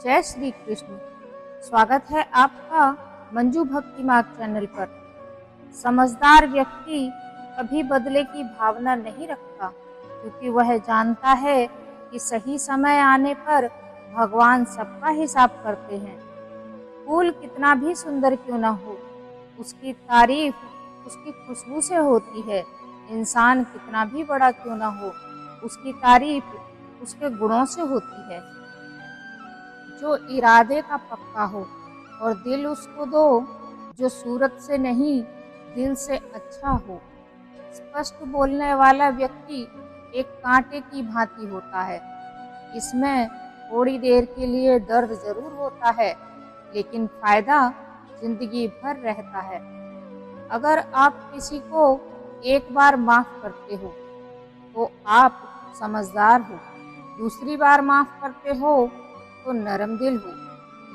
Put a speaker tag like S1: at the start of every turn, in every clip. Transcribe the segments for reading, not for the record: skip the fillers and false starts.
S1: जय श्री कृष्ण। स्वागत है आपका मंजू भक्ति मार्ग चैनल पर। समझदार व्यक्ति कभी बदले की भावना नहीं रखता, क्योंकि वह जानता है कि सही समय आने पर भगवान सबका हिसाब करते हैं। फूल कितना भी सुंदर क्यों न हो, उसकी तारीफ उसकी खुशबू से होती है। इंसान कितना भी बड़ा क्यों न हो, उसकी तारीफ उसके गुणों से होती है। जो इरादे का पक्का हो और दिल उसको दो, जो सूरत से नहीं दिल से अच्छा हो। स्पष्ट बोलने वाला व्यक्ति एक कांटे की भांति होता है। इसमें थोड़ी देर के लिए दर्द जरूर होता है, लेकिन फायदा जिंदगी भर रहता है। अगर आप किसी को एक बार माफ करते हो तो आप समझदार हो, दूसरी बार माफ करते हो तो नरम दिल हो,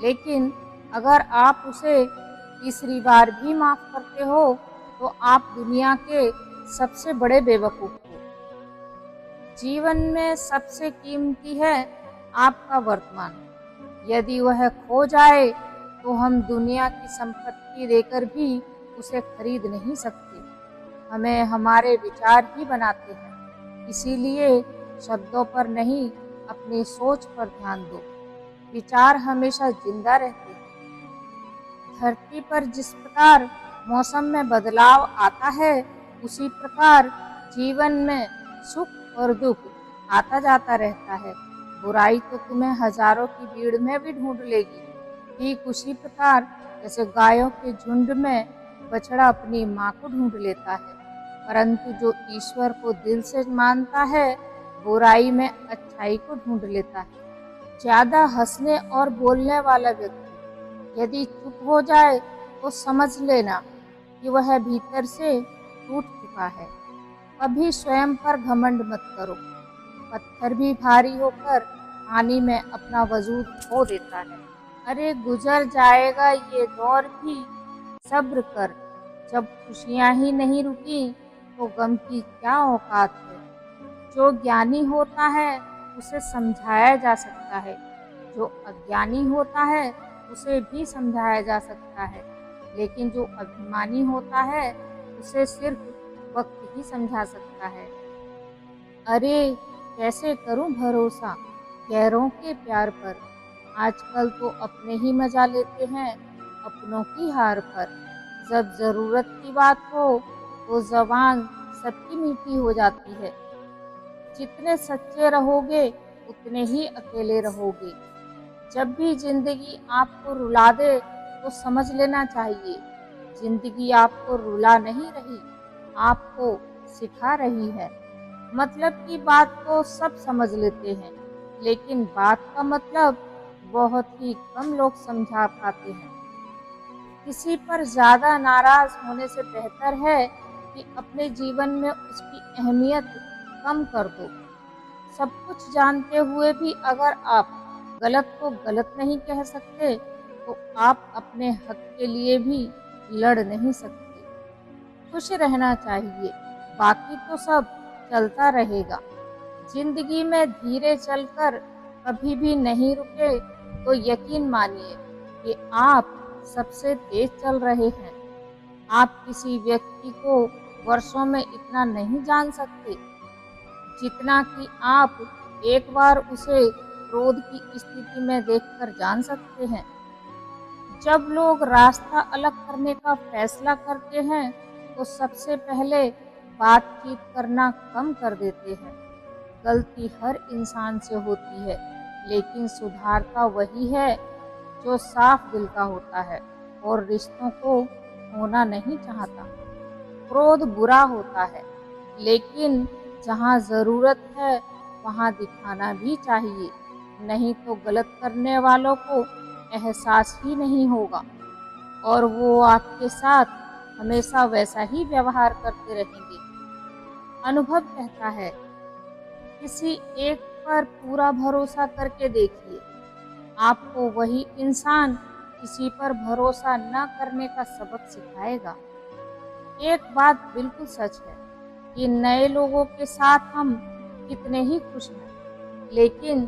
S1: लेकिन अगर आप उसे तीसरी बार भी माफ करते हो तो आप दुनिया के सबसे बड़े बेवकूफ हो। जीवन में सबसे कीमती है आपका वर्तमान। यदि वह खो जाए तो हम दुनिया की संपत्ति देकर भी उसे खरीद नहीं सकते। हमें हमारे विचार ही बनाते हैं, इसीलिए शब्दों पर नहीं, अपनी सोच पर ध्यान दो। विचार हमेशा जिंदा रहते हैं। धरती पर जिस प्रकार मौसम में बदलाव आता है, उसी प्रकार जीवन में सुख और दुख आता जाता रहता है। बुराई तो तुम्हें हजारों की भीड़ में भी ढूंढ लेगी। ठीक उसी प्रकार जैसे गायों के झुंड में बछड़ा अपनी माँ को ढूंढ लेता है, परंतु जो ईश्वर को दिल से मानता है, बुराई में अच्छाई को ढूंढ लेता है। ज्यादा हंसने और बोलने वाला व्यक्ति यदि चुप हो जाए तो समझ लेना कि वह भीतर से टूट चुका है। कभी स्वयं पर घमंड मत करो। पत्थर भी भारी होकर पानी में अपना वजूद खो देता है। अरे गुजर जाएगा ये दौर भी, सब्र कर। जब खुशियां ही नहीं रुकी तो गम की क्या औकात है। जो ज्ञानी होता है उसे समझाया जा सकता है, जो अज्ञानी होता है उसे भी समझाया जा सकता है, लेकिन जो अभिमानी होता है उसे सिर्फ वक्त ही समझा सकता है। अरे कैसे करूं भरोसा गैरों के प्यार पर। आजकल तो अपने ही मजा लेते हैं अपनों की हार पर। जब जरूरत की बात हो तो जबान सबकी मीठी हो जाती है। जितने सच्चे रहोगे उतने ही अकेले रहोगे। जब भी जिंदगी आपको रुला दे तो समझ लेना चाहिए, जिंदगी आपको रुला नहीं रही, आपको सिखा रही है। मतलब की बात को सब समझ लेते हैं, लेकिन बात का मतलब बहुत ही कम लोग समझा पाते हैं। किसी पर ज्यादा नाराज होने से बेहतर है कि अपने जीवन में उसकी अहमियत कम कर दो। सब कुछ जानते हुए भी अगर आप गलत को गलत नहीं कह सकते तो आप अपने हक के लिए भी लड़ नहीं सकते। खुश रहना चाहिए, बाकी तो सब चलता रहेगा। जिंदगी में धीरे चलकर कभी भी नहीं रुके तो यकीन मानिए कि आप सबसे तेज चल रहे हैं। आप किसी व्यक्ति को वर्षों में इतना नहीं जान सकते जितना कि आप एक बार उसे क्रोध की स्थिति में देखकर जान सकते हैं। जब लोग रास्ता अलग करने का फैसला करते हैं तो सबसे पहले बातचीत करना कम कर देते हैं। गलती हर इंसान से होती है, लेकिन सुधारता वही है जो साफ दिल का होता है और रिश्तों को होना नहीं चाहता। क्रोध बुरा होता है, लेकिन जहाँ जरूरत है वहाँ दिखाना भी चाहिए, नहीं तो गलत करने वालों को एहसास ही नहीं होगा और वो आपके साथ हमेशा वैसा ही व्यवहार करते रहेंगे। अनुभव कहता है, किसी एक पर पूरा भरोसा करके देखिए, आपको वही इंसान किसी पर भरोसा न करने का सबक सिखाएगा। एक बात बिल्कुल सच है कि नए लोगों के साथ हम कितने ही खुश हैं, लेकिन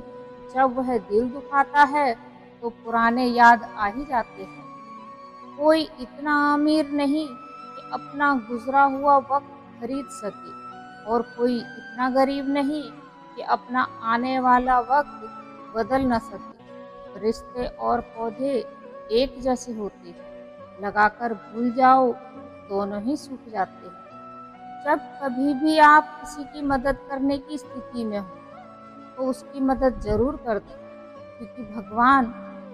S1: जब वह दिल दुखाता है तो पुराने याद आ ही जाते हैं। कोई इतना अमीर नहीं कि अपना गुजरा हुआ वक्त खरीद सके, और कोई इतना गरीब नहीं कि अपना आने वाला वक्त बदल न सके। रिश्ते और पौधे एक जैसे होते हैं, लगाकर भूल जाओ दोनों ही सूख जाते हैं। जब कभी भी आप किसी की मदद करने की स्थिति में हो तो उसकी मदद जरूर कर दें, क्योंकि भगवान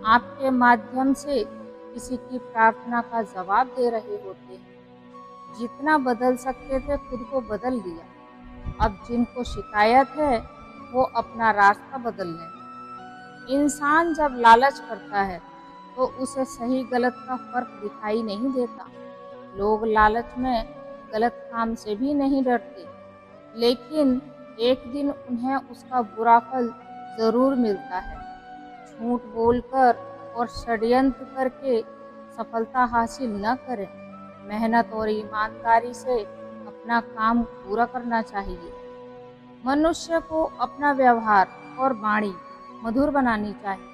S1: आपके माध्यम से किसी की प्रार्थना का जवाब दे रहे होते हैं। जितना बदल सकते थे खुद को बदल लिया। अब जिनको शिकायत है वो अपना रास्ता बदल लें। इंसान जब लालच करता है तो उसे सही गलत का फर्क दिखाई नहीं देता। लोग लालच में गलत काम से भी नहीं डरते, लेकिन एक दिन उन्हें उसका बुरा फल जरूर मिलता है। झूठ बोलकर और षड्यंत्र करके सफलता हासिल न करें। मेहनत और ईमानदारी से अपना काम पूरा करना चाहिए। मनुष्य को अपना व्यवहार और वाणी मधुर बनानी चाहिए।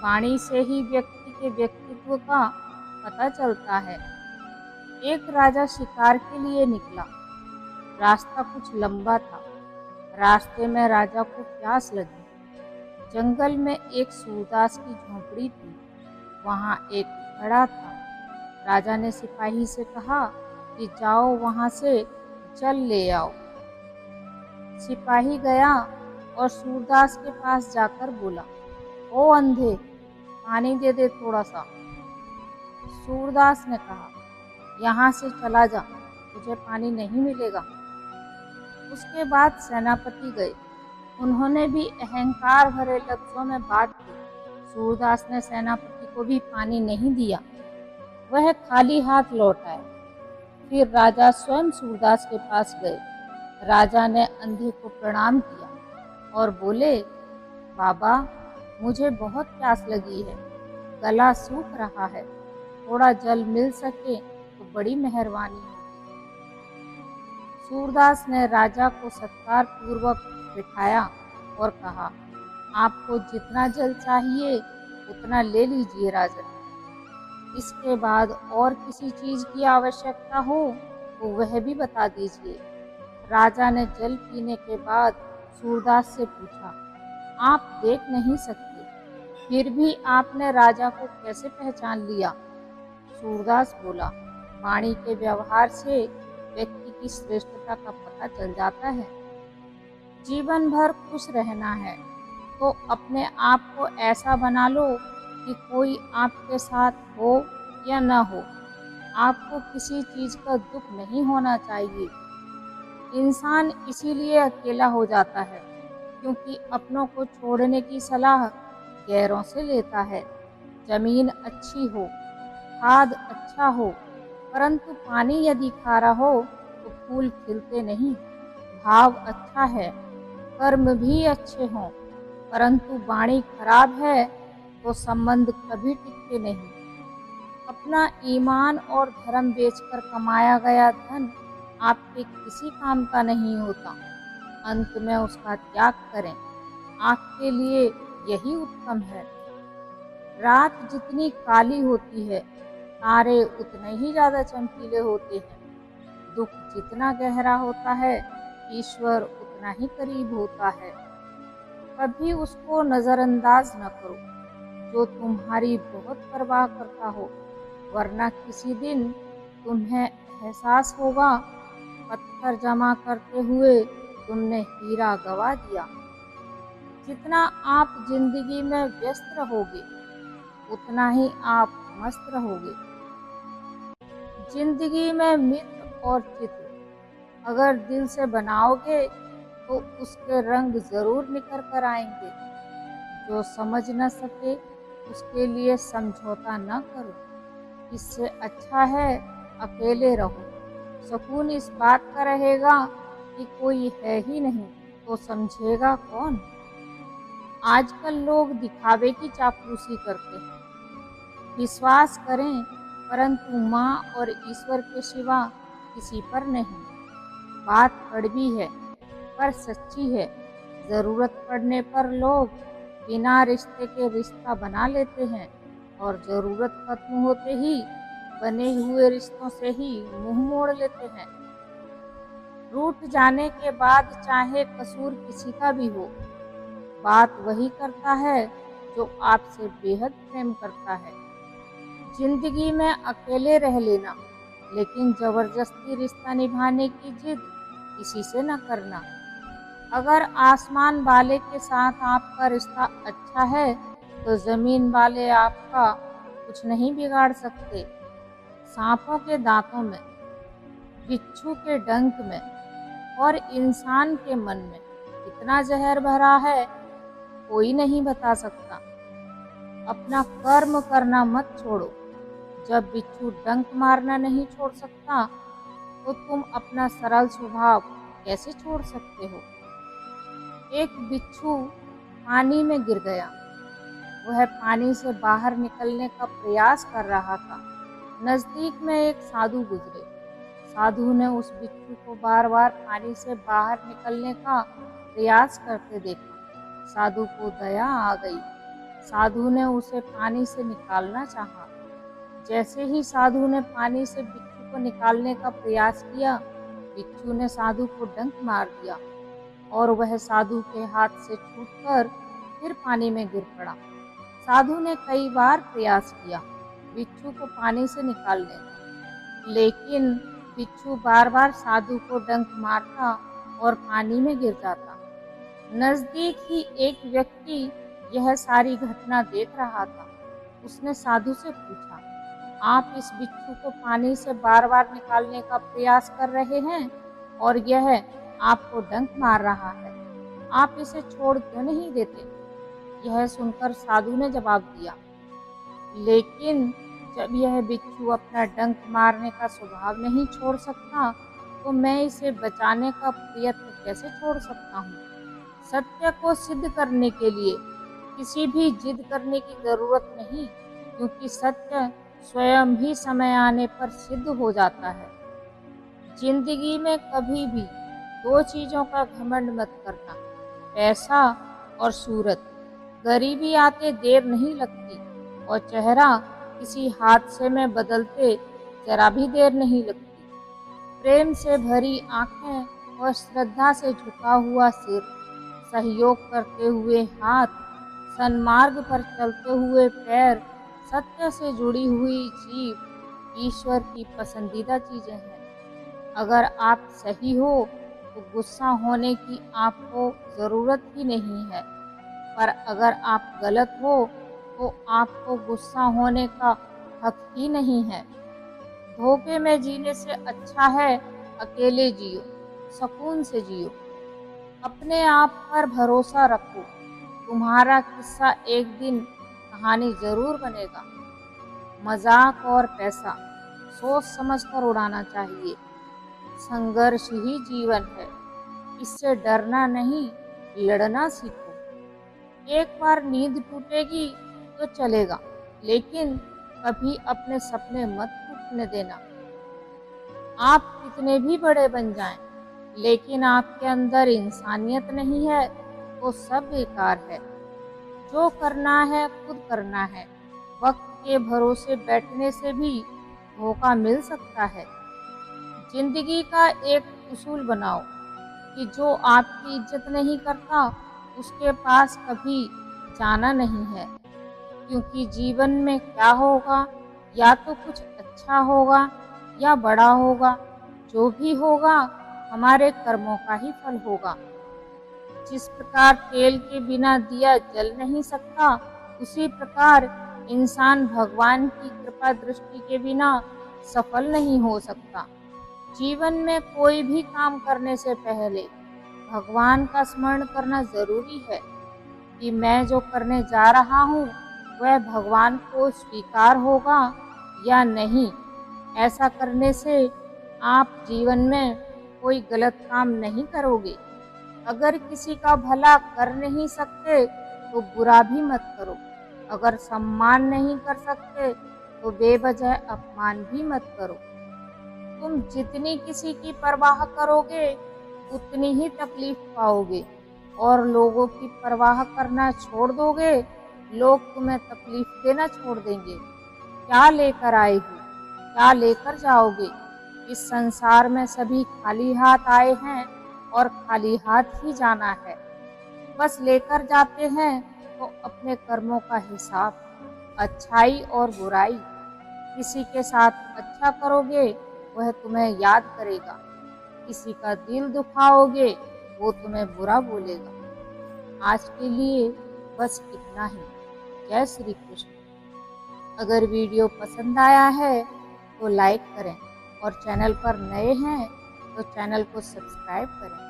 S1: वाणी से ही व्यक्ति के व्यक्तित्व का पता चलता है। एक राजा शिकार के लिए निकला। रास्ता कुछ लंबा था। रास्ते में राजा को प्यास लगी। जंगल में एक सूरदास की झोंपड़ी थी। वहाँ एक घड़ा था। राजा ने सिपाही से कहा कि जाओ वहाँ से जल ले आओ। सिपाही गया और सूरदास के पास जाकर बोला, ओ अंधे, पानी दे दे थोड़ा सा। सूरदास ने कहा, यहाँ से चला जा, तुझे पानी नहीं मिलेगा। उसके बाद सेनापति गए। उन्होंने भी अहंकार भरे लफ्जों में बात की। सूरदास ने सेनापति को भी पानी नहीं दिया। वह खाली हाथ लौट आए। फिर राजा स्वयं सूरदास के पास गए। राजा ने अंधे को प्रणाम किया और बोले, बाबा, मुझे बहुत प्यास लगी है, गला सूख रहा है, थोड़ा जल मिल सके तो बड़ी मेहरबानी होगी। सूरदास ने राजा को सत्कार पूर्वक बिठाया और कहा, आपको जितना जल चाहिए उतना ले लीजिए राजन। इसके बाद और किसी चीज की आवश्यकता हो तो वह भी बता दीजिए। राजा ने जल पीने के बाद सूरदास से पूछा, आप देख नहीं सकते, फिर भी आपने राजा को कैसे पहचान लिया? सूरदास बोला, वाणी के व्यवहार से व्यक्ति की श्रेष्ठता का पता चल जाता है। जीवन भर खुश रहना है तो अपने आप को ऐसा बना लो कि कोई आपके साथ हो या न हो, आपको किसी चीज का दुख नहीं होना चाहिए। इंसान इसीलिए अकेला हो जाता है क्योंकि अपनों को छोड़ने की सलाह गैरों से लेता है। जमीन अच्छी हो, खाद अच्छा हो, परंतु पानी यदि खारा हो तो फूल खिलते नहीं। भाव अच्छा है, कर्म भी अच्छे हों, परंतु वाणी खराब है तो संबंध कभी टिकते नहीं। अपना ईमान और धर्म बेचकर कमाया गया धन आपके किसी काम का नहीं होता। अंत में उसका त्याग करें, आपके लिए यही उत्तम है। रात जितनी काली होती है, तारे उतने ही ज्यादा चमकीले होते हैं। दुख जितना गहरा होता है, ईश्वर उतना ही करीब होता है। कभी उसको नजरअंदाज न करो जो तुम्हारी बहुत परवाह करता हो, वरना किसी दिन तुम्हें एहसास होगा पत्थर जमा करते हुए तुमने हीरा गवा दिया। जितना आप जिंदगी में व्यस्त रहोगे उतना ही आप मस्त रहोगे। जिंदगी में मित्र और चित्र अगर दिल से बनाओगे तो उसके रंग जरूर निखर कर आएंगे। जो समझ न सके उसके लिए समझौता न करो। इससे अच्छा है अकेले रहो। सुकून इस बात का रहेगा कि कोई है ही नहीं तो समझेगा कौन। आजकल लोग दिखावे की चापलूसी करते हैं। विश्वास करें, परंतु माँ और ईश्वर के सिवा किसी पर नहीं। बात कड़वी है पर सच्ची है। जरूरत पड़ने पर लोग बिना रिश्ते के रिश्ता बना लेते हैं और ज़रूरत खत्म होते ही बने हुए रिश्तों से ही मुंह मोड़ लेते हैं। रूठ जाने के बाद चाहे कसूर किसी का भी हो, बात वही करता है जो आपसे बेहद प्रेम करता है। जिंदगी में अकेले रह लेना, लेकिन जबरदस्ती रिश्ता निभाने की जिद किसी से न करना। अगर आसमान वाले के साथ आपका रिश्ता अच्छा है तो जमीन वाले आपका कुछ नहीं बिगाड़ सकते। सांपों के दांतों में, बिच्छू के डंक में और इंसान के मन में कितना जहर भरा है, कोई नहीं बता सकता। अपना कर्म करना मत छोड़ो। जब बिच्छू डंक मारना नहीं छोड़ सकता तो तुम अपना सरल स्वभाव कैसे छोड़ सकते हो। एक बिच्छू पानी में गिर गया। वह पानी से बाहर निकलने का प्रयास कर रहा था। नजदीक में एक साधु गुजरे। साधु ने उस बिच्छू को बार बार पानी से बाहर निकलने का प्रयास करते देखा। साधु को दया आ गई। साधु ने उसे पानी से निकालना चाहा। जैसे ही साधु ने पानी से बिच्छू को निकालने का प्रयास किया, बिच्छू ने साधु को डंक मार दिया और वह साधु के हाथ से छूटकर फिर पानी में गिर पड़ा। साधु ने कई बार प्रयास किया बिच्छू को पानी से निकालने का, लेकिन बिच्छू बार बार साधु को डंक मारता और पानी में गिर जाता। नजदीक ही एक व्यक्ति यह सारी घटना देख रहा था। उसने साधु से पूछा, आप इस बिच्छू को पानी से बार बार निकालने का प्रयास कर रहे हैं और यह आपको डंक मार रहा है, आप इसे छोड़ क्यों नहीं देते? यह सुनकर साधु ने जवाब दिया, लेकिन जब यह बिच्छू अपना डंक मारने का स्वभाव नहीं छोड़ सकता तो मैं इसे बचाने का प्रयत्न कैसे छोड़ सकता हूँ। सत्य को सिद्ध करने के लिए किसी भी जिद करने की जरूरत नहीं, क्योंकि सत्य स्वयं ही समय आने पर सिद्ध हो जाता है। जिंदगी में कभी भी दो चीजों का घमंड मत करना, पैसा और सूरत। गरीबी आते देर नहीं लगती और चेहरा किसी हादसे में बदलते जरा भी देर नहीं लगती। प्रेम से भरी आंखें और श्रद्धा से झुका हुआ सिर, सहयोग करते हुए हाथ, सन्मार्ग पर चलते हुए पैर, सत्य से जुड़ी हुई जीव ईश्वर की पसंदीदा चीजें हैं। अगर आप सही हो तो गुस्सा होने की आपको जरूरत ही नहीं है, पर अगर आप गलत हो तो आपको गुस्सा होने का हक ही नहीं है। धोखे में जीने से अच्छा है अकेले जियो, सुकून से जियो। अपने आप पर भरोसा रखो, तुम्हारा किस्सा एक दिन कहानी जरूर बनेगा। मजाक और पैसा सोच समझकर उड़ाना चाहिए। संघर्ष ही जीवन है, इससे डरना नहीं, लड़ना सीखो। एक बार नींद टूटेगी तो चलेगा, लेकिन कभी अपने सपने मत टूटने देना। आप कितने भी बड़े बन जाएं, लेकिन आपके अंदर इंसानियत नहीं है तो सब बेकार है। जो करना है खुद करना है। वक्त के भरोसे बैठने से भी धोखा मिल सकता है। जिंदगी का एक उसूल बनाओ कि जो आपकी इज्जत नहीं करता उसके पास कभी जाना नहीं है, क्योंकि जीवन में क्या होगा, या तो कुछ अच्छा होगा या बड़ा होगा। जो भी होगा हमारे कर्मों का ही फल होगा। जिस प्रकार तेल के बिना दिया जल नहीं सकता, उसी प्रकार इंसान भगवान की कृपा दृष्टि के बिना सफल नहीं हो सकता। जीवन में कोई भी काम करने से पहले भगवान का स्मरण करना जरूरी है कि मैं जो करने जा रहा हूँ वह भगवान को स्वीकार होगा या नहीं। ऐसा करने से आप जीवन में कोई गलत काम नहीं करोगे। अगर किसी का भला कर नहीं सकते तो बुरा भी मत करो। अगर सम्मान नहीं कर सकते तो बेवजह अपमान भी मत करो। तुम जितनी किसी की परवाह करोगे उतनी ही तकलीफ पाओगे। और लोगों की परवाह करना छोड़ दोगे, लोग तुम्हें तकलीफ देना छोड़ देंगे। क्या लेकर आए हो, क्या लेकर जाओगे? इस संसार में सभी खाली हाथ आए हैं और खाली हाथ ही जाना है। बस लेकर जाते हैं तो अपने कर्मों का हिसाब, अच्छाई और बुराई। किसी के साथ अच्छा करोगे, वह तुम्हें याद करेगा। किसी का दिल दुखाओगे, वो तुम्हें बुरा बोलेगा। आज के लिए बस इतना ही। जय श्री कृष्ण। अगर वीडियो पसंद आया है तो लाइक करें और चैनल पर नए हैं तो चैनल को सब्सक्राइब करें।